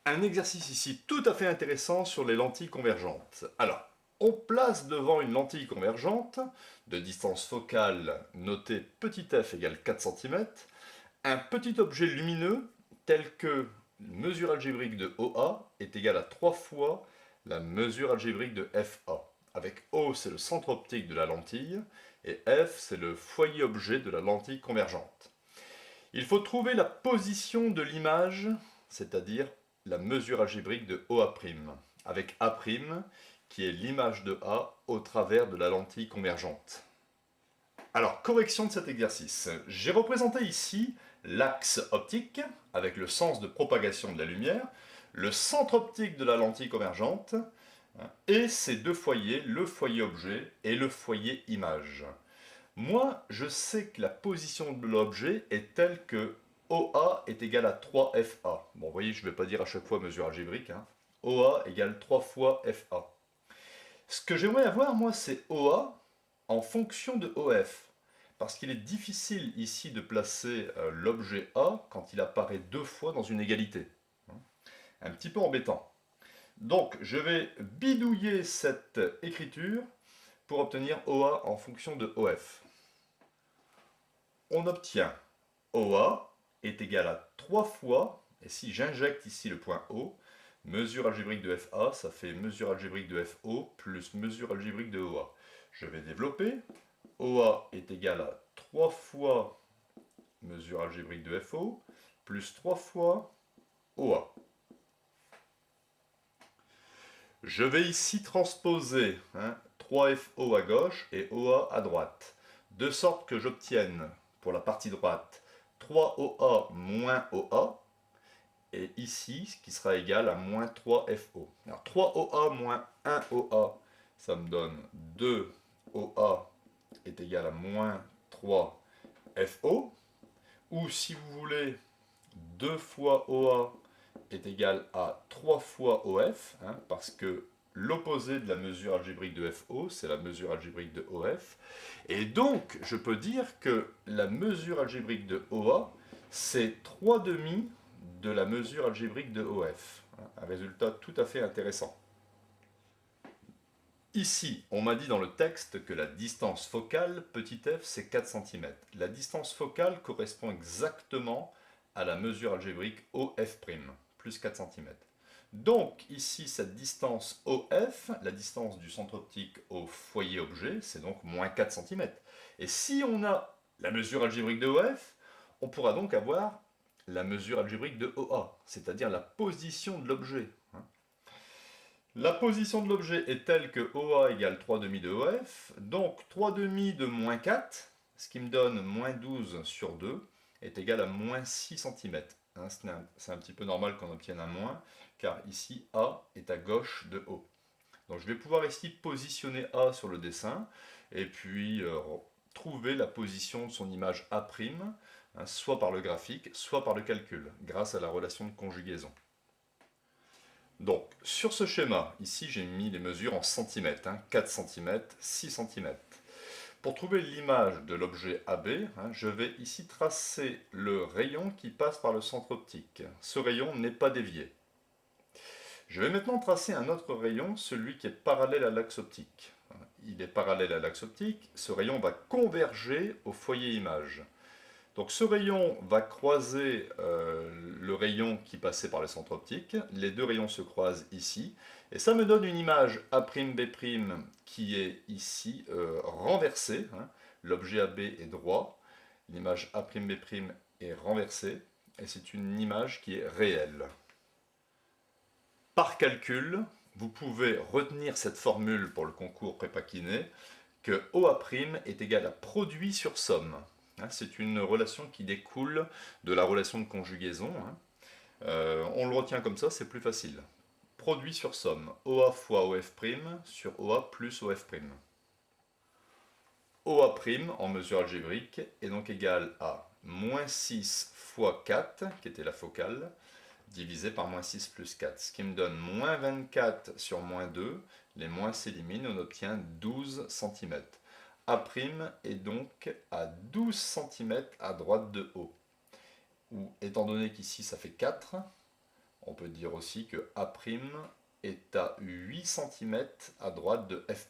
Un exercice ici tout à fait intéressant sur les lentilles convergentes. Alors, on place devant une lentille convergente de distance focale notée petit f égale 4 cm un petit objet lumineux tel que mesure algébrique de OA est égale à 3 fois la mesure algébrique de FA. Avec O, c'est le centre optique de la lentille et F, c'est le foyer objet de la lentille convergente. Il faut trouver la position de l'image, c'est-à-dire la mesure algébrique de OA', avec A', qui est l'image de A au travers de la lentille convergente. Alors, correction de cet exercice. J'ai représenté ici l'axe optique, avec le sens de propagation de la lumière, le centre optique de la lentille convergente, et ces deux foyers, le foyer objet et le foyer image. Moi, je sais que la position de l'objet est telle que OA est égal à 3FA. Bon, vous voyez, je ne vais pas dire à chaque fois mesure algébrique. OA égale 3 fois FA. Ce que j'aimerais avoir, moi, c'est OA en fonction de OF. Parce qu'il est difficile ici de placer l'objet A quand il apparaît deux fois dans une égalité. Un petit peu embêtant. Donc, je vais bidouiller cette écriture pour obtenir OA en fonction de OF. On obtient OA est égal à 3 fois, et si j'injecte ici le point O, mesure algébrique de FA, ça fait mesure algébrique de FO plus mesure algébrique de OA. Je vais développer. OA est égal à 3 fois mesure algébrique de FO plus 3 fois OA. Je vais ici transposer 3FO à gauche et OA à droite, de sorte que j'obtienne, pour la partie droite, 3OA moins OA, et ici, ce qui sera égal à moins 3FO. Alors 3OA moins 1OA, ça me donne 2OA est égal à moins 3FO, ou si vous voulez, 2 fois OA est égal à 3 fois OF, parce que l'opposé de la mesure algébrique de FO, c'est la mesure algébrique de OF. Et donc, je peux dire que la mesure algébrique de OA, c'est 3 demi de la mesure algébrique de OF. Un résultat tout à fait intéressant. Ici, on m'a dit dans le texte que la distance focale, petit f, c'est 4 cm. La distance focale correspond exactement à la mesure algébrique OF', plus 4 cm. Donc, ici, cette distance OF, la distance du centre optique au foyer objet, c'est donc moins 4 cm. Et si on a la mesure algébrique de OF, on pourra donc avoir la mesure algébrique de OA, c'est-à-dire la position de l'objet. La position de l'objet est telle que OA égale 3 demi de OF, donc 3 demi de moins 4, ce qui me donne moins 12 sur 2, est égal à moins 6 cm. C'est un petit peu normal qu'on obtienne un moins, car ici A est à gauche de O. Donc je vais pouvoir ici positionner A sur le dessin, et puis trouver la position de son image A', soit par le graphique, soit par le calcul, grâce à la relation de conjugaison. Donc, sur ce schéma, ici j'ai mis les mesures en centimètres, 4 cm, 6 cm. Pour trouver l'image de l'objet AB, je vais ici tracer le rayon qui passe par le centre optique. Ce rayon n'est pas dévié. Je vais maintenant tracer un autre rayon, celui qui est parallèle à l'axe optique. Il est parallèle à l'axe optique, ce rayon va converger au foyer image. Donc ce rayon va croiser le rayon qui passait par le centre optique. Les deux rayons se croisent ici. Et ça me donne une image A'B' qui est ici renversée. L'objet AB est droit. L'image A'B' est renversée. Et c'est une image qui est réelle. Par calcul, vous pouvez retenir cette formule pour le concours prépa kiné que OA' est égal à produit sur somme. C'est une relation qui découle de la relation de conjugaison. On le retient comme ça, c'est plus facile. Produit sur somme, OA fois OF' sur OA plus OF'. OA' en mesure algébrique est donc égal à moins 6 fois 4, qui était la focale, divisé par moins 6 plus 4, ce qui me donne moins 24 sur moins 2, les moins s'éliminent, on obtient 12 cm. A' est donc à 12 cm à droite de O. Ou, étant donné qu'ici ça fait 4, On peut dire aussi que A' est à 8 cm à droite de F'.